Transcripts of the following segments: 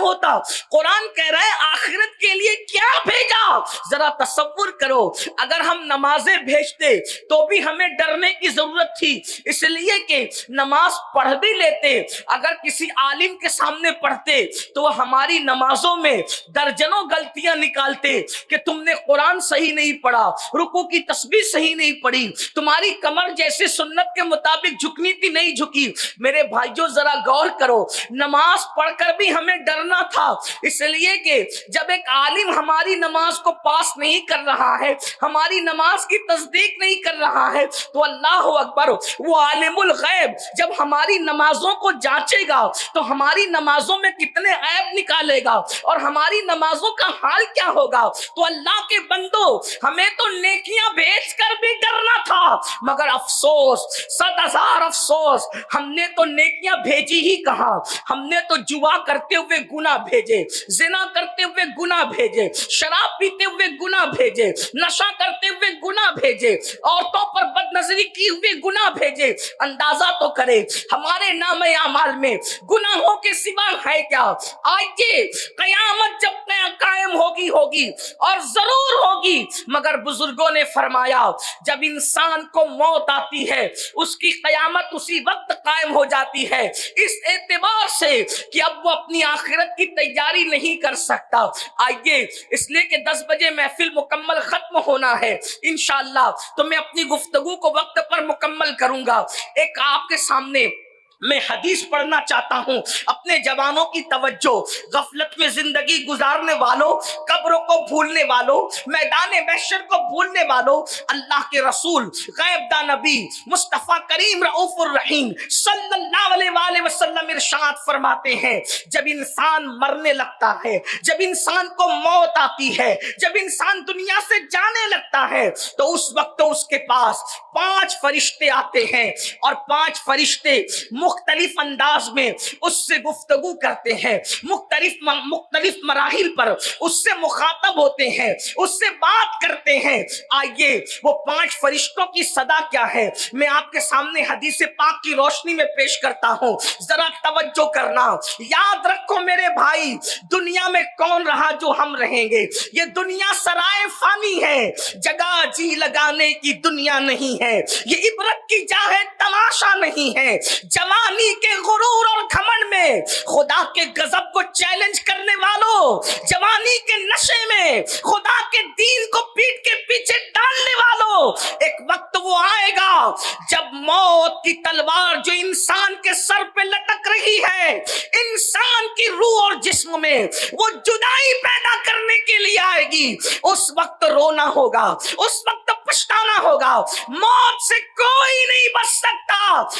ہوتا. قرآن کہہ رہا ہے آخرت کے لیے کیا بھیجا. ذرا تصور کرو, اگر ہم نمازیں بھیجتے تو بھی ہمیں ڈرنے کی ضرورت تھی, اس لیے کہ نماز پڑھ بھی لیتے, اگر کسی عالم کے سامنے پڑھتے تو وہ ہماری نمازوں میں درجنوں غلطیاں نکالتے کہ تم نے قرآن صحیح نہیں پڑھا, رکوع کی تسبیح صحیح نہیں پڑھی, تمہاری کمر جیسے سنت کے مطابق جھکنی تھی نہیں جھکی. میرے بھائیوں ذرا غور کرو, نماز پڑھ کر بھی ہمیں ڈرنا تھا, اس لیے کہ جب ایک عالم ہماری نماز کو پاس نہیں کر رہا ہے, ہماری نماز کی تصدیق نہیں کر رہا ہے, تو اللہ اکبر, وہ عالم الغیب جب ہماری نمازوں کو جانچے گا تو ہماری نمازوں میں کتنے عیب نکالے گا اور ہماری نمازوں کا حال کیا ہوگا. تو اللہ کے بندو, ہمیں تو نیکیاں بھیج کر بھی ڈرنا تھا, مگر افسوس, 100,000 افسوس, ہم نے تو نیکیاں بھیجی ہی کہاں. ہم نے تو جوا کرتے ہوئے گناہ بھیجے, زنا کرتے ہوئے گناہ بھیجے, شراب پیتے ہوئے گناہ بھیجے, نشہ کرتے ہوئے گناہ بھیجے, عورتوں پر بد نظری کی ہوئے گناہ بھیجے. اندازہ تو کرے ہمارے نام اعمال میں گناہوں کے سوا ہے کیا. آئیے قیامت جب قائم ہوگی اور ضرور ہوگی, مگر بزرگوں نے فرمایا جب انسان کو موت آتی ہے اس کی قیامت اسی وقت قائم ہو جاتی ہے, اس اعتبار سے کہ اب وہ اپنی آخرت کی تیاری نہیں کر سکتا. آئیے, اس لیے کہ 10 بجے محفل مکمل ختم ہونا ہے انشاءاللہ, تو میں اپنی گفتگو کو وقت پر مکمل کروں گا. ایک آپ کے سامنے میں حدیث پڑھنا چاہتا ہوں. اپنے جوانوں کی توجہ, غفلت میں زندگی گزارنے والوں, قبروں کو بھولنے والوں, میدان محشر کو بھولنے والوں, اللہ کے رسول غیب دا نبی مصطفیٰ کریم رؤوف الرحیم صلی اللہ علیہ وآلہ وسلم ارشاد فرماتے ہیں, جب انسان مرنے لگتا ہے, جب انسان کو موت آتی ہے, جب انسان دنیا سے جانے لگتا ہے, تو اس وقت اس کے پاس 5 فرشتے آتے ہیں, اور 5 فرشتے مختلف انداز میں اس سے گفتگو کرتے ہیں, مختلف مراحل پر اس سے مخاطب ہوتے ہیں, اس سے بات کرتے ہیں. آئیے وہ 5 فرشتوں کی صدا کیا ہے میں آپ کے سامنے حدیث پاک کی روشنی میں پیش کرتا ہوں, ذرا توجہ کرنا. یاد رکھو میرے بھائی, دنیا میں کون رہا جو ہم رہیں گے. یہ دنیا سرائے فانی ہے, جگہ جی لگانے کی دنیا نہیں ہے, یہ عبرت کی جا ہے تماشا نہیں ہے. جوانی کے غرور اور گھمنڈ میں خدا کے غضب کو چیلنج کرنے والوں, جوانی کے نشے میں خدا کے دین کو پیٹ کے پیچھے ڈالنے والوں, ایک وقت وہ آئے گا جب موت کی تلوار جو انسان کے سر پہ لٹک رہی ہے, انسان کی روح اور جسم میں وہ جدائی پیدا کرنے کے لیے آئے گی. اس وقت رونا ہوگا, اس وقت پچھتانا ہوگا, موت سے کوئی نہیں بچ سکتا.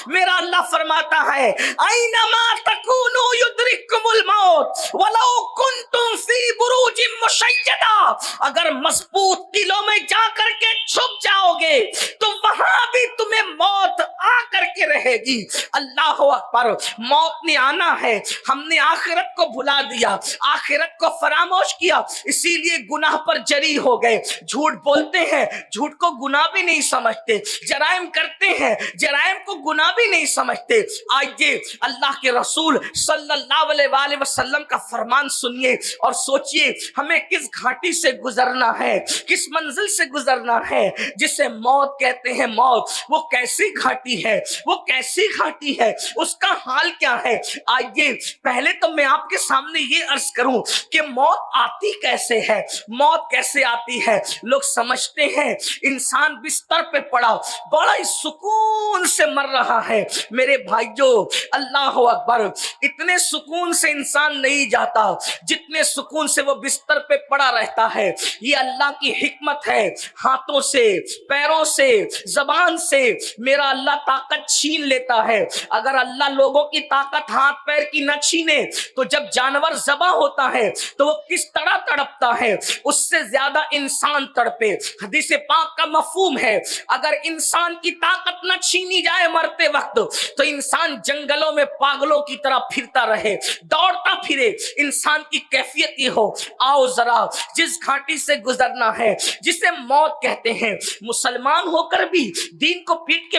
میرا اللہ فرماتا ہے اینما تکونوا یدرککم الموت ولو کنتم فی بروج مشیدہ, اگر مضبوط قلعوں میں جا کر کے چھپ جاؤ گے تو وہاں بھی تمہیں موت آ کر کے رہے گی. اللہ اکبر, موت نے آنا ہے, ہم نے آخرت کو بھلا دیا, آخرت کو فراموش کیا, اسی لیے گناہ پر جری ہو گئے. جھوٹ بولتے ہیں, جھوٹ کو گناہ بھی نہیں سمجھتے, جرائم کرتے ہیں, جرائم کو گناہ بھی نہیں سمجھتے. آئیے اللہ کے رسول صلی اللہ علیہ وآلہ وسلم کا فرمان سنیے اور سوچئے ہمیں کس گھاٹی سے گزرنا ہے, کس منزل سے گزرنا ہے جسے موت کہتے ہیں. موت وہ کیسی گھاٹی ہے, وہ کیسی گھاٹی ہے, اس کا حال کیا ہے. آئیے پہلے تو میں آپ کے سامنے یہ عرض کروں کہ موت آتی کیسے ہے. موت کیسے آتی ہے, لوگ سمجھتے ہیں انسان بستر پہ پڑا بڑا ہی سکون سے مر رہا ہے. میرے بھائیو اللہ اکبر, اتنے سکون سے انسان نہیں جاتا جتنے سکون سے وہ بستر پہ پڑا رہتا ہے. یہ اللہ کی حکمت ہے, ہاتھوں سے, پیروں سے, زبان سے میرا اللہ طاقت چھین لیتا ہے. اگر اللہ لوگوں کی طاقت ہاتھ پیر کی نہ چھینے تو جب جانور ذبح ہوتا ہے تو وہ کس طرح تڑپتا ہے, اس سے زیادہ انسان تڑپے. حدیث پاک کا مفہوم ہے اگر انسان کی طاقت نہ چھینی جائے مرتے وقت تو انسان جنگلوں میں پاگلوں کی طرح پھرتا رہے, دوڑتا پھرے. انسان کی کیفیت یہ ہو. آؤ ذرا جس گھاٹی سے گزرنا ہے جسے موت کہتے ہیں, مسلمان ہو کر بھی دین کو پیٹ کے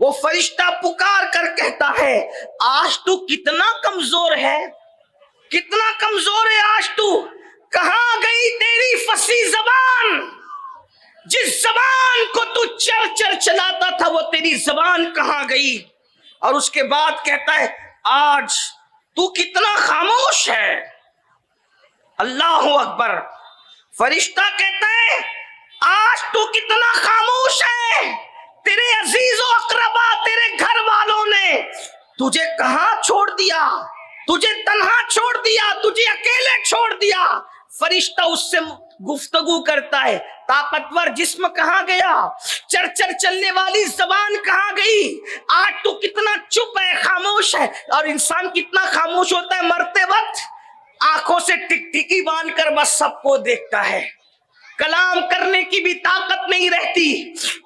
وہ فرشتہ پکار کر کہتا ہے آج تو کتنا کمزور ہے، کتنا کمزور ہے آج تو، کہاں گئی تیری فصیح زبان؟ جس زبان کو تو چر چر چلاتا تھا وہ تیری زبان کہاں گئی؟ اور اس کے بعد کہتا ہے آج تو کتنا خاموش ہے۔ اللہ اکبر۔ فرشتہ کہتا ہے آج تو کتنا خاموش ہے، تیرے عزیز و اقربا، تیرے گھر والوں نے تجھے کہاں چھوڑ دیا، تجھے تنہا چھوڑ دیا، تجھے اکیلے چھوڑ دیا۔ فرشتہ اس سے گفتگو کرتا ہے طاقتور جسم کہاں گیا، چر چر چلنے والی زبان کہاں گئی، آج تو کتنا چپ ہے، خاموش ہے۔ اور انسان کتنا خاموش ہوتا ہے مرتے وقت، آنکھوں سے ٹک ٹکی باندھ کر بس سب کو دیکھتا ہے، کلام کرنے کی بھی طاقت نہیں رہتی۔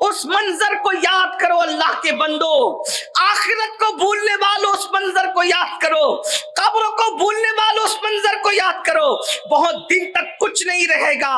اس منظر کو یاد کرو اللہ کے بندو، آخرت کو بھولنے والوں اس منظر کو یاد کرو، قبر کو بھولنے والوں اس منظر کو یاد کرو۔ بہت دن تک کچھ نہیں رہے گا،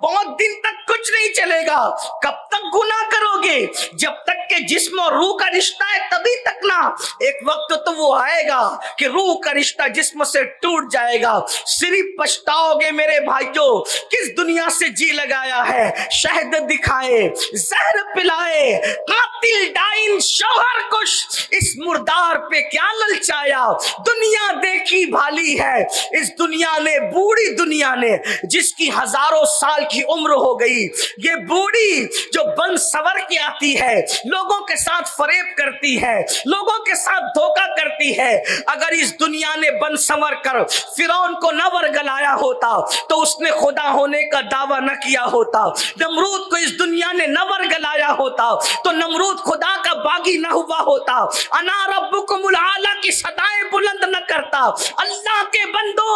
بہت دن تک کچھ نہیں چلے گا۔ کب تک گناہ کرو گے؟ جب تک کہ جسم اور روح کا رشتہ ہے تبھی تک نا۔ ایک وقت تو وہ آئے گا کہ روح کا رشتہ جسم سے ٹوٹ جائے گا، صرف پچھتاؤ گے میرے بھائیوں، کس دنیا سے جی لگایا ہے، شہد دکھائے، زہر پلائے، قاتل ڈائن شوہر کش، اس مردار پہ کیا للچایا، دنیا دیکھی بھالی ہے اس دنیا نے، بوڑھی دنیا نے جس کی ہزاروں سال کی عمر ہو گئی، یہ بوڑھی جو بن سور کے آتی ہے، لوگوں کے ساتھ فریب کرتی ہے، لوگوں کے ساتھ دھوکہ کرتی ہے۔ اگر اس دنیا نے بن سور کر فرعون کو نہ ورگلایا ہوتا تو اس نے خدا ہونے کا دعویٰ نہ کیا ہوتا، نمرود کو اس دنیا نے نہ ورگلایا ہوتا تو نمرود خدا کا باغی نہ ہوا ہوتا، انا ربکم العالی کی صدائیں بلند نہ کرتا۔ اللہ کے بندو،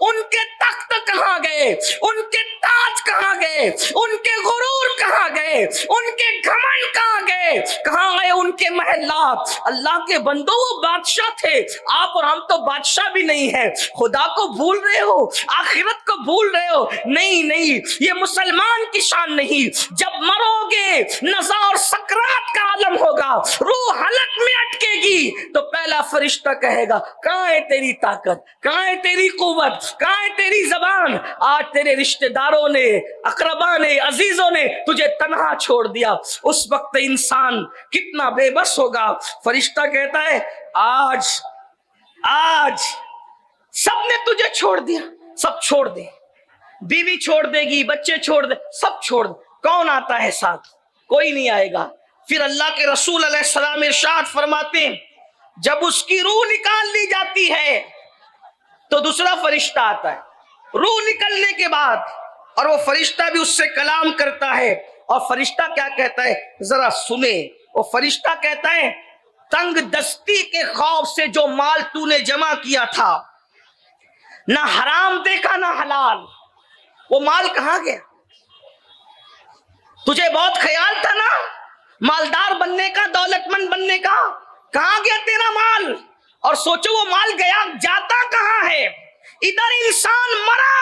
ان کے تخت کہاں گئے، ان کے تاج کہاں گئے، ان کے غرور کہاں گئے، ان کے گھمنڈ کہاں گئے، کہاں گئے ان کے محلات؟ اللہ کے بندو وہ بادشاہ تھے، آپ اور ہم تو بادشاہ بھی نہیں ہے۔ خدا کو بھول رہے ہو، آخرت کو بھول رہے ہو؟ نہیں نہیں، یہ مسلمان کی شان نہیں۔ جب مرو گے نزا اور سکرات کا عالم ہوگا، روح حلق میں اٹکے گی تو پہلا فرشتہ کہے گا کہاں ہے تیری طاقت، کہاں ہے تیری قوت، کہاں ہے تیری زبان؟ آج تیرے رشتہ داروں نے، اقربا نے، عزیزوں نے تجھے تنہا چھوڑ دیا۔ اس وقت انسان کتنا بے بس ہوگا۔ فرشتہ کہتا ہے آج سب نے تجھے چھوڑ دیا، سب چھوڑ دے، بیوی چھوڑ دے گی، بچے چھوڑ دے، سب چھوڑ دے، کون آتا ہے ساتھ؟ کوئی نہیں آئے گا۔ پھر اللہ کے رسول علیہ السلام ارشاد فرماتے ہیں جب اس کی روح نکال لی جاتی ہے تو دوسرا فرشتہ آتا ہے روح نکلنے کے بعد، اور وہ فرشتہ بھی اس سے کلام کرتا ہے۔ اور فرشتہ کیا کہتا ہے ذرا سنے، وہ فرشتہ کہتا ہے تنگ دستی کے خوف سے جو مال تو نے جمع کیا تھا، نہ حرام دیکھا نہ حلال، وہ مال کہاں گیا؟ تجھے بہت خیال تھا نا مالدار بننے کا، دولت مند بننے کا، کہاں گیا تیرا مال؟ اور سوچو وہ مال گیا جاتا کہاں ہے؟ ادھر انسان مرا،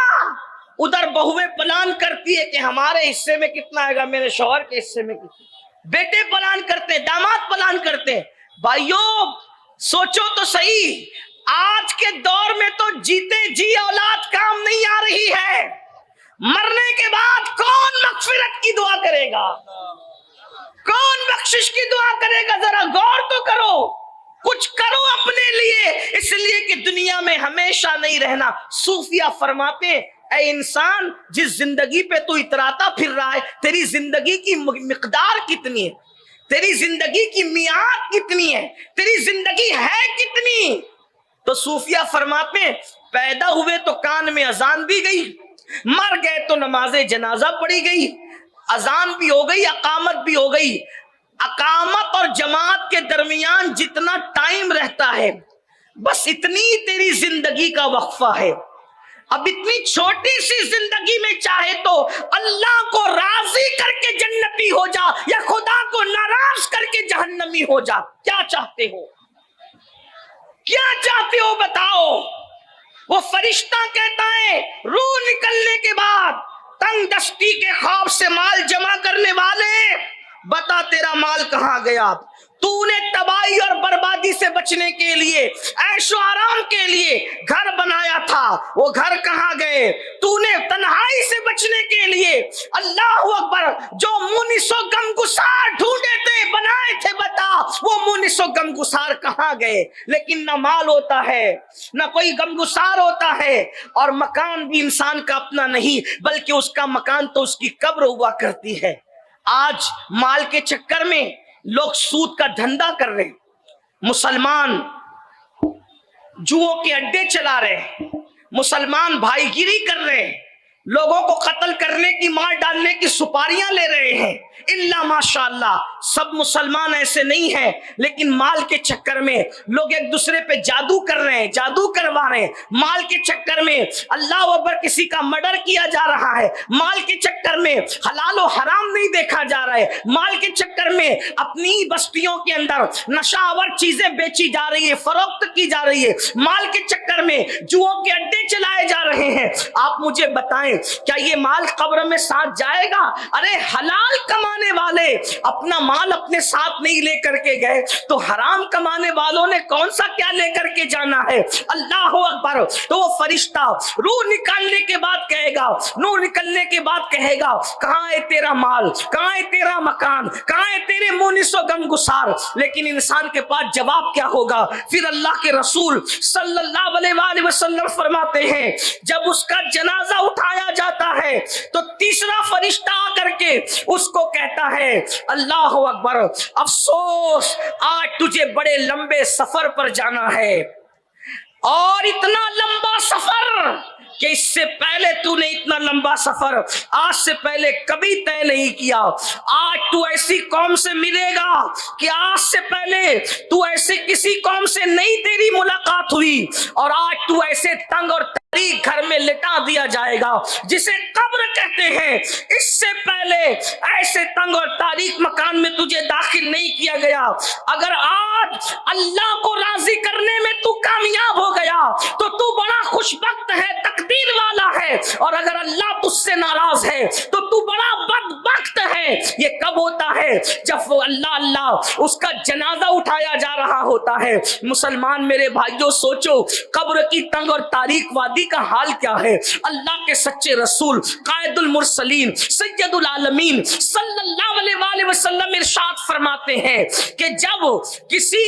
ادھر بہویں پلان کرتی ہے کہ ہمارے حصے میں کتنا آئے گا، میرے شوہر کے حصے میں کتنا، بیٹے پلان کرتے، داماد پلان کرتے۔ بھائیوں سوچو تو صحیح، آج کے دور میں تو جیتے جی اولاد کام نہیں آ رہی ہے، مرنے کے بعد کون مغفرت کی دعا کرے گا، کون بخشش کی دعا کرے گا؟ ذرا غور تو کرو، کچھ کرو اپنے لیے، اس لیے کہ دنیا میں ہمیشہ نہیں رہنا۔ صوفیہ فرماتے ہیں اے انسان، جس زندگی پہ تو اتراتا پھر رہا ہے، تیری زندگی کی مقدار کتنی ہے، تیری زندگی کی میعاد کتنی ہے، تیری زندگی ہے کتنی؟ تو صوفیہ فرماتے ہیں پیدا ہوئے تو کان میں اذان بھی گئی، مر گئے تو نماز جنازہ پڑھی گئی، اذان بھی ہو گئی، اقامت بھی ہو گئی۔ اقامت اور جماعت کے درمیان جتنا ٹائم رہتا ہے بس اتنی تیری زندگی کا وقفہ ہے۔ اب اتنی چھوٹی سی زندگی میں چاہے تو اللہ کو راضی کر کے جنتی ہو جا یا خدا کو ناراض کر کے جہنمی ہو جا، کیا چاہتے ہو؟ کیا چاہتے ہو بتاؤ؟ وہ فرشتہ کہتا ہے روح نکلنے کے بعد تنگ دستی کے خوف سے مال جمع کرنے والے بتا تیرا مال کہاں گیا؟ تو نے تباہی اور بربادی سے بچنے کے لیے، عیش و آرام کے لیے گھر بنایا تھا، وہ گھر کہاں گئے؟ تو نے تنہائی سے بچنے کے لیے، اللہ اکبر، جو مونس و غمگسار ڈھونڈے تھے، بنائے تھے، بتا وہ مونس و غمگسار کہاں گئے؟ لیکن نہ مال ہوتا ہے، نہ کوئی غمگسار ہوتا ہے، اور مکان بھی انسان کا اپنا نہیں، بلکہ اس کا مکان تو اس کی قبر ہوا کرتی ہے۔ آج مال کے چکر میں لوگ سود کا دھندا کر رہے ہیں، مسلمان جوؤں کے اڈے چلا رہے ہیں، مسلمان بھائی گیری کر رہے ہیں، لوگوں کو قتل کرنے کی، مار ڈالنے کی سپاریاں لے رہے ہیں۔ الا ماشاءاللہ سب مسلمان ایسے نہیں ہیں، لیکن مال کے چکر میں لوگ ایک دوسرے پہ جادو کر رہے ہیں، جادو کروا رہے ہیں، مال کے چکر میں اللہ اکبر کسی کا مرڈر کیا جا رہا ہے، مال کے چکر میں حلال و حرام نہیں دیکھا جا رہا ہے، مال کے چکر میں اپنی بستیوں کے اندر نشہ آور چیزیں بیچی جا رہی ہے، فروخت کی جا رہی ہے، مال کے چکر میں جوؤں کے اڈے چلائے جا رہے ہیں۔ آپ مجھے بتائیں کیا یہ مال قبر میں ساتھ جائے گا؟ ارے حلال کمانے والے اپنا مال اپنے ساتھ نہیں لے کر کے گئے، تو حرام کمانے والوں نے کون سا کیا لے کر کے جانا ہے؟ اللہ اکبر۔ تو وہ فرشتہ روح نکالنے کے بعد کہے گا، نور نکلنے کے بعد کہے گا، کہاں ہے تیرا مال، کہاں ہے تیرا مکان، کہاں ہے تیرے مونس و غمگسار؟ لیکن انسان کے پاس جواب کیا ہوگا؟ پھر اللہ کے رسول صلی اللہ علیہ وآلہ وسلم فرماتے ہیں جب اس کا جنازہ اٹھایا جاتا ہے تو تیسرا فرشتہ آ کر کے اس کو کہتا ہے، اللہ اکبر، افسوس آج تجھے بڑے لمبے سفر پر جانا ہے، اور اتنا لمبا سفر کہ اس سے پہلے تو نے اتنا لمبا سفر آج سے پہلے کبھی طے نہیں کیا۔ آج تو ایسی قوم سے ملے گا کہ آج سے پہلے تو ایسے کسی قوم سے نہیں تیری ملاقات ہوئی، اور آج تو ایسے تنگ اور تاریک گھر میں لٹا دیا جائے گا جسے قبر کہتے ہیں، اس سے پہلے ایسے تنگ اور تاریک مکان میں تجھے داخل نہیں کیا گیا۔ اگر آج اللہ کو راضی کرنے میں تو کامیاب ہو گیا تو تو بڑا خوش بخت ہے، تقدیر والا ہے، اور اگر اللہ تجھ سے ناراض ہے تو تو بڑا بدبخت ہے۔ یہ کب ہوتا ہے؟ جب وہ اللہ اس کا جنازہ اٹھایا جا رہا ہوتا ہے۔ مسلمان میرے بھائیوں، سوچو قبر کی تنگ اور تاریک وادی کا حال کیا ہے۔ اللہ کے سچے رسول قائد المرسلین سید العالمین صلی اللہ علیہ وآلہ وسلم ارشاد فرماتے ہیں کہ جب کسی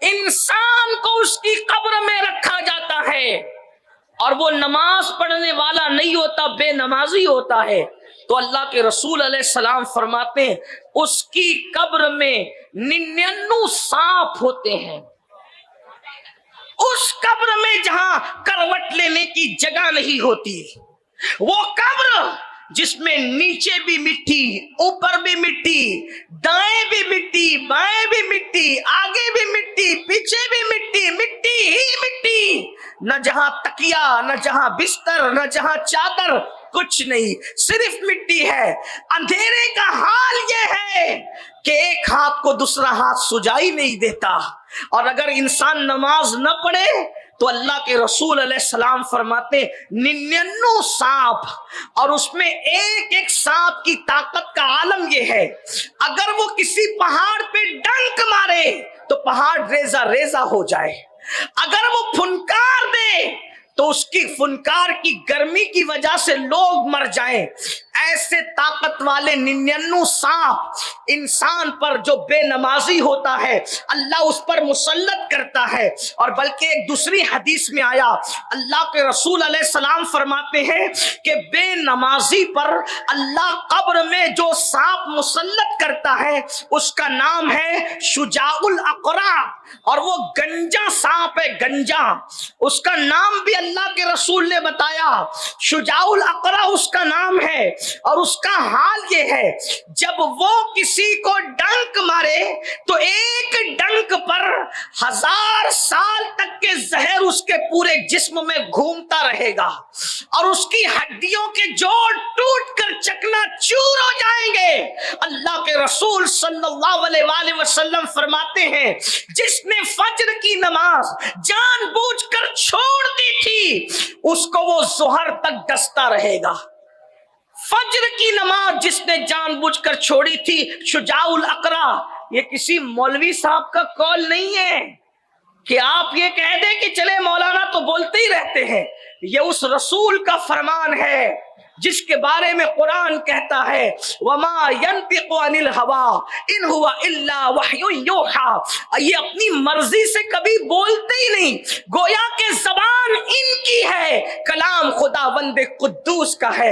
انسان کو اس کی قبر میں رکھا جاتا ہے اور وہ نماز پڑھنے والا نہیں ہوتا، بے نمازی ہوتا ہے، تو اللہ کے رسول علیہ السلام فرماتے ہیں اس کی قبر میں 99 سانپ ہوتے ہیں۔ اس قبر میں جہاں کروٹ لینے کی جگہ نہیں ہوتی، وہ قبر جس میں نیچے بھی مٹی، اوپر بھی مٹی، دائیں بھی مٹی، بائیں بھی مٹی، آگے بھی مٹی، پیچھے بھی مٹی، مٹی ہی مٹی، نہ جہاں تکیا، نہ جہاں بستر، نہ جہاں چادر، کچھ نہیں، صرف مٹی ہے۔ اندھیرے کا حال یہ ہے کہ ایک ہاتھ کو دوسرا ہاتھ سجائی نہیں دیتا، اور اگر انسان نماز نہ پڑھے تو اللہ کے رسول علیہ السلام فرماتے 99 سانپ، اور اس میں ایک ایک سانپ کی طاقت کا عالم یہ ہے، اگر وہ کسی پہاڑ پہ ڈنک مارے تو پہاڑ ریزہ ریزہ ہو جائے، اگر وہ پھنکار دے تو اس کی فنکار کی گرمی کی وجہ سے لوگ مر جائیں۔ ایسے طاقت والے 99 سانپ انسان پر جو بے نمازی ہوتا ہے اللہ اس پر مسلط کرتا ہے۔ اور بلکہ ایک دوسری حدیث میں آیا، اللہ کے رسول علیہ السلام فرماتے ہیں کہ بے نمازی پر اللہ قبر میں جو سانپ مسلط کرتا ہے اس کا نام ہے شجاع الاقرع، اور وہ گنجا سانپ ہے، گنجا، اس کا نام بھی اللہ کے رسول نے بتایا، شجاع الاقرع اس کا نام ہے، اور اس کا حال یہ ہے جب وہ کسی کو ڈنک مارے تو ایک ڈنک پر 1000 سال تک کے زہر اس کے پورے جسم میں گھومتا رہے گا، اور اس کی ہڈیوں کے جوڑ ٹوٹ کر چکنا چور ہو جائیں گے۔ اللہ کے رسول صلی اللہ علیہ وآلہ وسلم فرماتے ہیں جس نے فجر کی نماز جان بوجھ کر چھوڑ دی تھی اس کو وہ ظہر تک ڈستا رہے گا۔ فجر کی نماز جس نے جان بوجھ کر چھوڑی تھی، شجاع الاقرا، یہ کسی مولوی صاحب کا قول نہیں ہے کہ آپ یہ کہہ دیں کہ چلے مولانا تو بولتے ہی رہتے ہیں، یہ اس رسول کا فرمان ہے جس کے بارے میں قرآن کہتا ہے وَمَا يَنْطِقُ عَنِ الْهَوَىٰ إِنْ هُوَ إِلَّا وَحْيٌ يُوحَىٰ، یہ اپنی مرضی سے کبھی بولتے ہی نہیں، گویا کہ زبان ان کی ہے، کلام خداوند قدوس کا ہے۔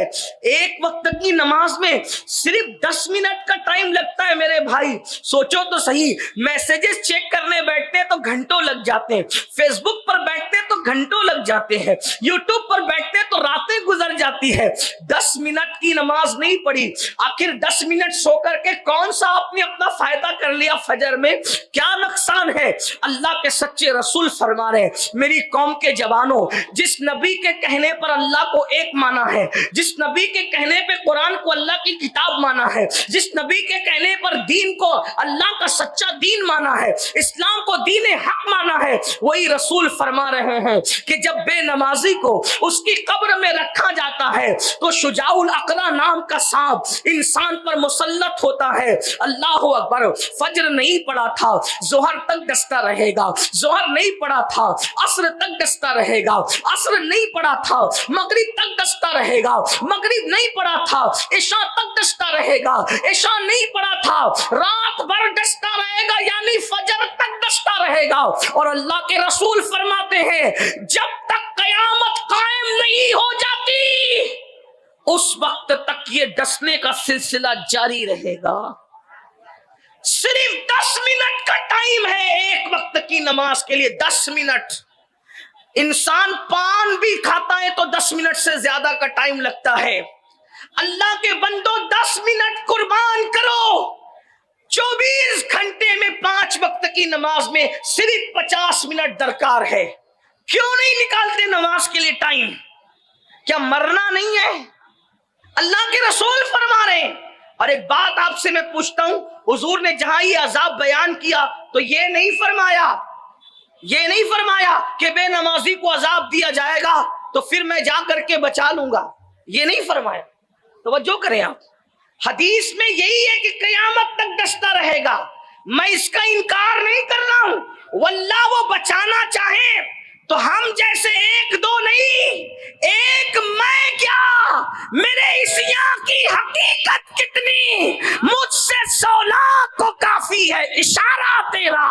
ایک وقت کی نماز میں صرف 10 منٹ کا ٹائم لگتا ہے میرے بھائی، سوچو تو صحیح، میسیجز چیک کرنے بیٹھتے ہیں تو گھنٹوں لگ جاتے ہیں، فیس بک پر بیٹھتے ہیں تو گھنٹوں لگ جاتے ہیں، یوٹیوب پر بیٹھتے ہیں تو راتیں گزر جاتی ہے، 10 منٹ کی نماز نہیں پڑھی، آخر 10 منٹ سو کر کے کون سا آپ نے اپنا فائدہ کر لیا، فجر میں کیا نقصان ہے؟ اللہ کے سچے رسول فرما رہے ہیں میری قوم کے جوانوں، جس نبی کے کہنے پر اللہ کو ایک مانا ہے، جس نبی کے کہنے پہ قرآن کو اللہ کی کتاب مانا ہے، جس نبی کے کہنے پر دین کو اللہ کا سچا دین مانا ہے، اسلام کو دین حق مانا ہے، وہی رسول فرما رہے ہیں کہ جب بے نمازی کو اس کی قبر میں رکھا جاتا ہے تو شجاع الاقرا نام کا سانپ انسان پر مسلط ہوتا ہے۔ اللہ اکبر، فجر نہیں پڑا تھا ظہر تک ڈستا رہے گا، ظہر نہیں پڑا تھا عصر تک ڈستا رہے گا، عصر نہیں پڑا تھا مغرب تک ڈستا رہے گا، مغرب نہیں پڑا تھا عشاء تک ڈستا رہے گا، عشاء نہیں پڑا تھا رات بھر ڈستا رہے گا، یعنی فجر تک ڈستا رہے گا۔ اور اللہ کے رسول فرماتے ہیں جب تک قیامت قائم نہیں ہو جاتی اس وقت تک یہ ڈسنے کا سلسلہ جاری رہے گا۔ صرف 10 منٹ کا ٹائم ہے ایک وقت کی نماز کے لیے، 10 منٹ۔ انسان پان بھی کھاتا ہے تو 10 منٹ سے زیادہ کا ٹائم لگتا ہے۔ اللہ کے بندو 10 منٹ قربان کرو، 24 گھنٹے میں 5 وقت کی نماز میں صرف 50 منٹ درکار ہے۔ کیوں نہیں نکالتے نماز کے لیے ٹائم؟ کیا مرنا نہیں ہے؟ اللہ کے رسول فرما رہے ہیں۔ اور ایک بات آپ سے میں پوچھتا ہوں، حضور نے جہاں یہ عذاب بیان کیا تو یہ نہیں فرمایا کہ بے نمازی کو عذاب دیا جائے گا تو پھر میں جا کر کے بچا لوں گا، یہ نہیں فرمایا۔ توجہ کریں آپ، حدیث میں یہی ہے کہ قیامت تک ڈستا رہے گا۔ میں اس کا انکار نہیں کر رہا ہوں، واللہ وہ بچانا چاہیں تو ہم جیسے ایک دو نہیں، ایک میں کیا، میرے عیسیٰ کی حقیقت کتنی، مجھ سے 100 لاکھ کو کافی ہے اشارہ تیرا۔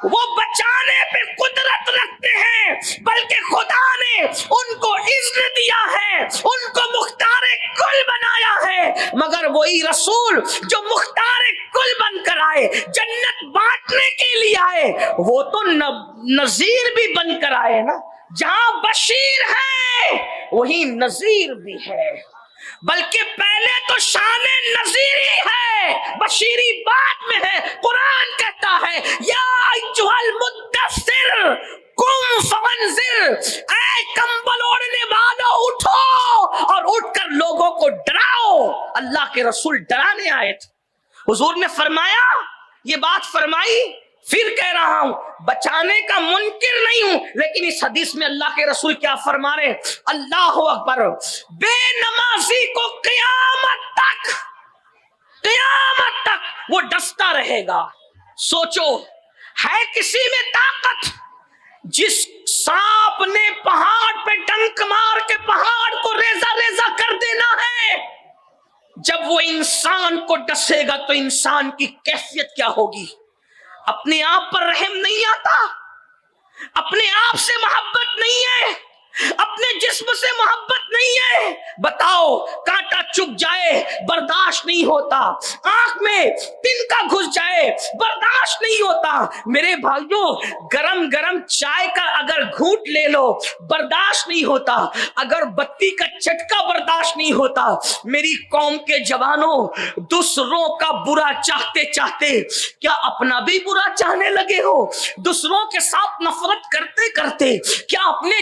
وہ بچانے پہ قدرت رکھتے ہیں، بلکہ خدا نے ان کو اذن دیا ہے، ان کو مختار کل بنایا ہے، مگر وہی رسول جو مختار کل بن کر آئے، جنت بانٹنے کے لیے آئے، وہ تو نذیر بھی بن کر آئے نا۔ جہاں بشیر ہے وہی نذیر بھی ہے، بلکہ پہلے تو شان نذیری ہے، بشیری بعد میں ہے۔ قرآن کہتا ہے یا ایھا المدثر قم فانذر، اے کمبل اوڑھنے والو اٹھو اور اٹھ کر لوگوں کو ڈراؤ۔ اللہ کے رسول ڈرانے آئے تھے، حضور نے فرمایا، یہ بات فرمائی، پھر کہہ رہا ہوں بچانے کا منکر نہیں ہوں، لیکن اس حدیث میں اللہ کے رسول کیا فرما رہے ہیں؟ اللہ اکبر، بے نمازی کو قیامت تک وہ ڈستا رہے گا۔ سوچو، ہے کسی میں طاقت؟ جس سانپ نے پہاڑ پہ ڈنک مار کے پہاڑ کو ریزہ ریزہ کر دینا ہے، جب وہ انسان کو ڈسے گا تو انسان کی کیفیت کیا ہوگی؟ اپنے آپ پر رحم نہیں آتا، اپنے آپ سے محبت نہیں ہے، اپنے جسم سے محبت نہیں ہے۔ بتاؤ، کانٹا چبھ جائے برداشت نہیں ہوتا، آنکھ میں تنکا گھس جائے برداشت نہیں ہوتا۔ میرے بھائیوں، گرم گرم چائے کا اگر گھونٹ لے لو برداشت نہیں ہوتا، اگر بتی کا چٹکا برداشت نہیں ہوتا۔ میری قوم کے جوانوں، دوسروں کا برا چاہتے چاہتے کیا اپنا بھی برا چاہنے لگے ہو؟ دوسروں کے ساتھ نفرت کرتے کرتے کیا اپنے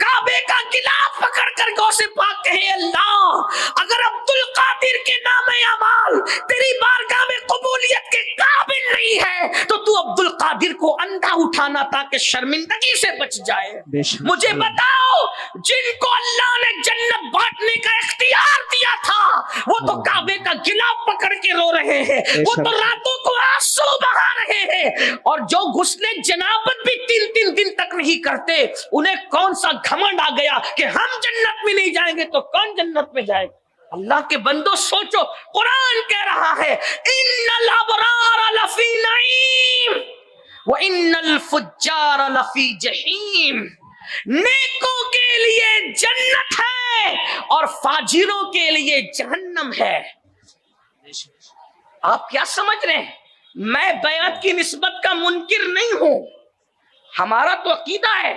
کعبے کا غلاف پکڑ کر غوث پاک کہے اللہ اگر عبد القادر کے نام اعمال تیری بارگاہ میں قبولیت کے قابل نہیں ہے تو تو عبد القادر کو اندھا اٹھانا تاکہ شرمندگی سے بچ جائے۔ مجھے بتاؤ جن کو اللہ نے جنت بانٹنے کا اختیار دیا تھا وہ تو کعبے کا غلاف پکڑ کے رو رہے ہیں، وہ تو راتوں کو آنسو بہا رہے ہیں، اور جو غسل جنابت بھی 3 دن تک نہیں کرتے انہیں کون سا گھمنڈ آ گیا کہ ہم جنت میں نہیں جائیں گے تو کون جنت میں جائے گا؟ اللہ کے بندو سوچو، قرآن کہہ رہا ہے ان الابرار لفی نعیم وان الفجار لفی جہیم، نیکوں کے لیے جنت ہے اور فاجروں کے لیے جہنم ہے۔ آپ کیا سمجھ رہے ہیں؟ میں بیعت کی نسبت کا منکر نہیں ہوں، ہمارا تو عقیدہ ہے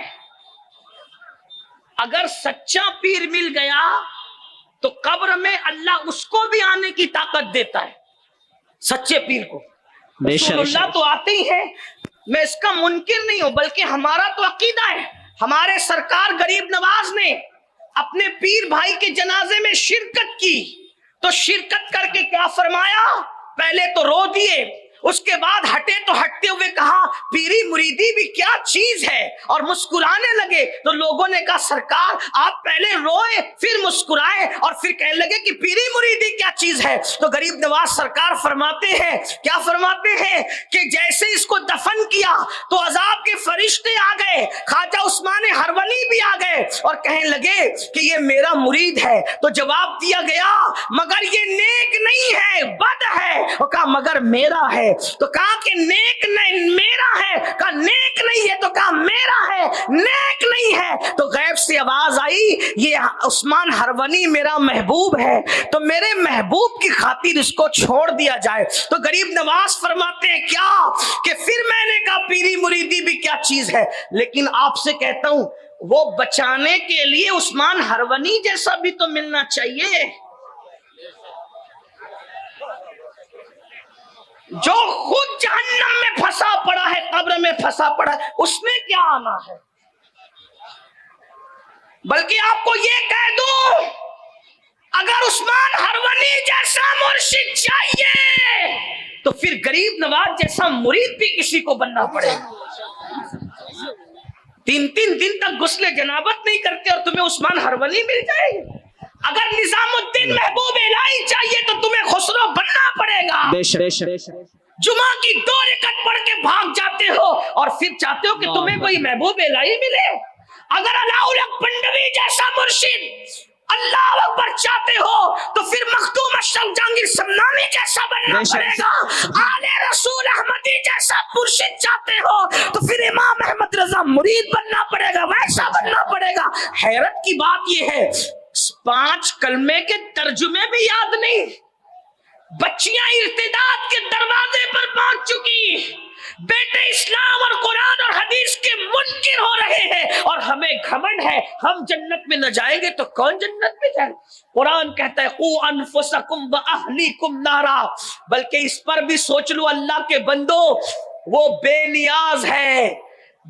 اگر سچا پیر مل گیا تو قبر میں اللہ اس کو بھی آنے کی طاقت دیتا ہے، سچے پیر کو۔ رسول اللہ تو آتے ہی ہیں، میں اس کا منکر نہیں ہوں، بلکہ ہمارا تو عقیدہ ہے۔ ہمارے سرکار غریب نواز نے اپنے پیر بھائی کے جنازے میں شرکت کی تو شرکت کر کے کیا فرمایا؟ پہلے تو رو دیے، اس کے بعد ہٹے تو ہٹتے ہوئے کہا پیری مریدی بھی کیا چیز ہے، اور مسکرانے لگے تو لوگوں نے کہا سرکار آپ پہلے روئے پھر مسکرائے اور پھر کہنے لگے کہ پیری مریدی کیا چیز ہے۔ تو غریب نواز سرکار فرماتے ہیں، کیا فرماتے ہیں کہ جیسے اس کو دفن کیا تو عذاب کے فرشتے آ گئے، خواجہ عثمان ہرونی بھی آ گئے اور کہنے لگے کہ یہ میرا مرید ہے۔ تو جواب دیا گیا مگر یہ نیک نہیں ہے، بد ہے۔ وہ کہا مگر میرا ہے، تو کہا کہ نیک نہیں میرا ہے، کہا نیک نہیں ہے، تو کہا میرا ہے، نیک نہیں ہے۔ تو غیب سے آواز آئی یہ عثمان ہرونی میرا محبوب ہے تو میرے محبوب کی خاطر اس کو چھوڑ دیا جائے۔ تو غریب نواز فرماتے ہیں کیا کہ پھر میں نے کہا پیری مریدی بھی کیا چیز ہے، لیکن آپ سے کہتا ہوں وہ بچانے کے لیے عثمان ہرونی جیسا بھی تو ملنا چاہیے، جو خود جہنم میں پھنسا پڑا ہے، قبر میں پھنسا پڑا ہے، اس میں کیا آنا ہے؟ بلکہ آپ کو یہ کہہ دوں اگر عثمان ہرونی جیسا مرشد چاہیے تو پھر غریب نواز جیسا مرید بھی کسی کو بننا پڑے گا۔ 3 دن تک غسل جنابت نہیں کرتے اور تمہیں عثمان ہرونی مل جائے گی؟ اگر نظام الدین محبوب الہی چاہیے تو تمہیں خسرو بننا پڑے گا۔ جمعہ کی 2 رکعت پڑھ کے بھاگ جاتے ہو اور پھر چاہتے ہو کہ تمہیں کوئی محبوب الہی ملے۔ اگر علاء الحق بندوی جیسا مرشد اللہ اکبر چاہتے ہو تو پھر مخدوم اشرف جہانگیر سمنانی جیسا بننا پڑے گا۔ آل رسول احمدی جیسا مرشد چاہتے ہو تو پھر امام احمد رضا مرید بننا پڑے گا، ویسا بننا پڑے گا۔ حیرت کی بات یہ ہے 5 کلمے کے ترجمے بھی یاد نہیں، بچیاں ارتداد کے دروازے پر پہنچ چکی، بیٹے اسلام اور قرآن اور حدیث کے منکر ہو رہے ہیں، اور ہمیں گھمنڈ ہے ہم جنت میں نہ جائیں گے تو کون جنت میں جائے؟ قرآن کہتا ہے قو انفسکم واہلیکم نارا، بلکہ اس پر بھی سوچ لو اللہ کے بندو، وہ بے نیاز ہے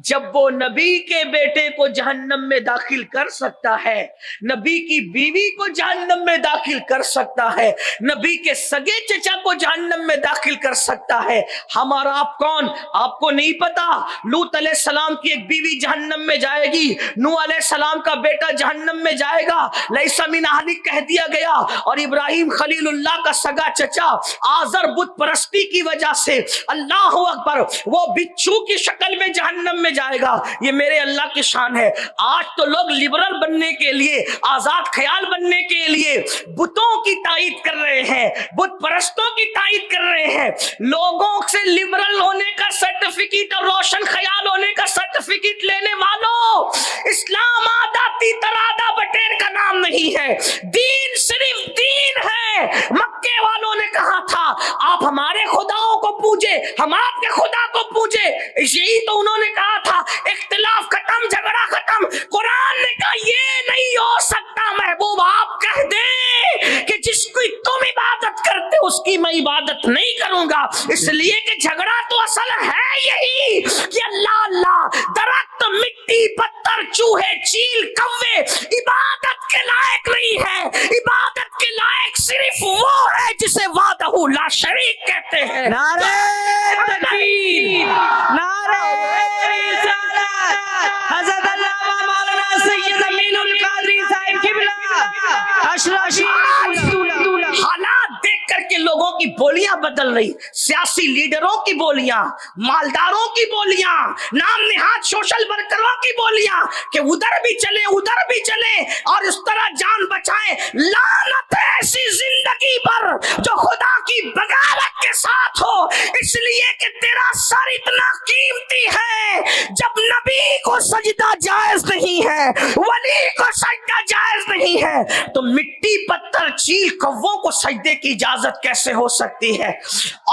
جب وہ نبی کے بیٹے کو جہنم میں داخل کر سکتا ہے، نبی کی بیوی کو جہنم میں داخل کر سکتا ہے، نبی کے سگے چچا کو جہنم میں داخل کر سکتا ہے، ہمارا آپ کون؟ آپ کو نہیں پتا لوط علیہ السلام کی ایک بیوی جہنم میں جائے گی، نوح علیہ السلام کا بیٹا جہنم میں جائے گا، لیس من اہلک کہہ دیا گیا، اور ابراہیم خلیل اللہ کا سگا چچا آزر بت پرستی کی وجہ سے اللہ اکبر وہ بچھو کی شکل میں جہنم میں جائے گا۔ یہ میرے اللہ کی شان ہے۔ آج تو لوگ لبرل بننے کے لیے، آزاد خیال بننے کے لیے بتوں کی تائید کر رہے ہیں، بت پرستوں کی تائید کر رہے ہیں۔ لوگوں سے لبرل ہونے کا سرٹیفکیٹ اور روشن خیال ہونے کا سرٹیفکیٹ لینے والوں، اسلام آداتی ترادہ بٹیر کا نام نہیں ہے، دین صرف دین ہے۔ مکے والوں نے کہا تھا آپ ہمارے خداؤں کو پوجے، ہم آپ کے خدا کو پوجے، یہی تو انہوں نے کہا تھا، اختلاف ختم، جھگڑا ختم۔ قرآن نے کہا یہ نہیں ہو سکتا محبوب، آپ کہہ دیں کہ جس کی تم عبادت کرتے اس کی میں عبادت نہیں کروں گا، اس لیے کہ جھگڑا تو اصل ہے یہی کہ اللہ اللہ، درخت، مٹی، پتھر، چوہے، چیل کوے عبادت کے لائق نہیں ہے. عبادت کے لائق صرف وہ ہے جسے وحدہ لا شریک کہتے ہیں. نعرہ تکبیر، نعرہ رسالت، حضرت علامہ مولانا سید امین القادری صاحب قبلہ اشرفی. حالات دیکھ کر کے لوگوں کی بولیاں بدل رہی، سیاسی لیڈروں کی بولیاں، مالداروں کی بولیاں، نام نہاد سوشل ورکروں کی بولیاں کہ ادھر بھی چلے ادھر بھی چلے اور اس طرح جان بچائیں. لعنت ہے ایسی زندگی پر جو خدا کی بغاوت کے ساتھ ہو، اس لیے کہ تیرا سر اتنا قیمتی ہے. جب نبی کو سجدہ جائز نہیں ہے، ولی کو سجدہ جائز نہیں ہے، تو مٹی پتھر چیل کووں کو سجدے کی اجازت کیسے ہو سکتی ہے؟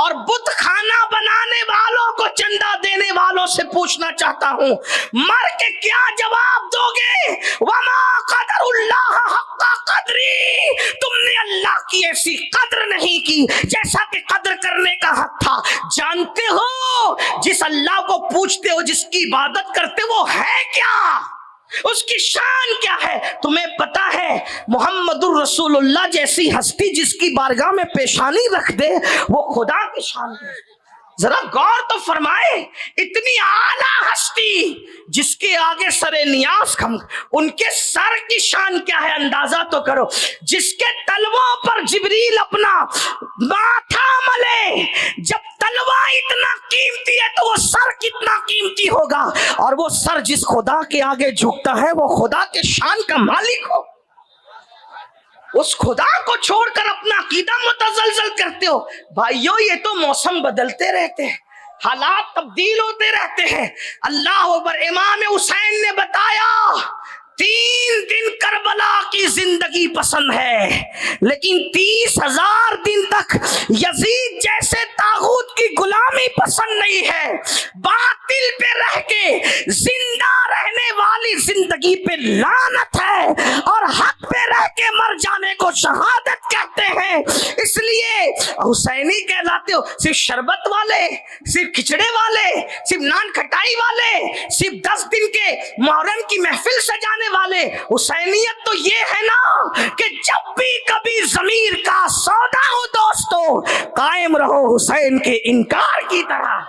اور بت خانہ بنانے والوں کو چندہ دینے والوں سے پوچھنا چاہتا ہوں، مر کے کیا جواب دو گے؟ وما قدر اللہ حق قدری، تم نے اللہ کی ایسی قدر نہیں کی جیسا کہ قدر کرنے کا حق تھا. جانتے ہو جس اللہ کو پوچھتے ہو، جس کی عبادت کرتے وہ ہے کیا؟ اس کی شان کیا ہے؟ تمہیں پتا ہے محمد الرسول اللہ جیسی ہستی جس کی بارگاہ میں پیشانی رکھ دے وہ خدا کی شان ہے. ذرا غور تو فرمائے، اتنی اعلیٰ ہستی جس کے آگے سر نیاز کم، ان کے سر کی شان کیا ہے اندازہ تو کرو. جس کے تلووں پر جبریل اپنا ماتھا ملے، جب تلوا اتنا قیمتی ہے تو وہ سر کتنا قیمتی ہوگا. اور وہ سر جس خدا کے آگے جھکتا ہے وہ خدا کے شان کا مالک ہو. اس خدا کو چھوڑ کر اپنا عقیدہ متزلزل کرتے ہو. بھائیو یہ تو موسم بدلتے رہتے ہیں، حالات تبدیل ہوتے رہتے ہیں. اللہ اکبر. امام حسین نے بتایا 3 دن کربلا کی زندگی پسند ہے، لیکن 30,000 دن تک یزید جیسے طاغوت کی غلامی پسند نہیں ہے. باطل پہ رہ کے زندہ رہنے والی زندگی پہ لعنت ہے، اور حق پہ رہ کے مر جانے کو شہادت کہتے ہیں. اس لیے حسینی کہلاتے ہو. صرف شربت والے، صرف کھچڑے والے، صرف نان کھٹائی والے، صرف 10 دن کے محرم کی محفل سجانے والے. حسینیت تو یہ ہے نا کہ جب بھی کبھی ضمیر کا سودا ہو دوستو، قائم رہو حسین کے انکار کی طرح.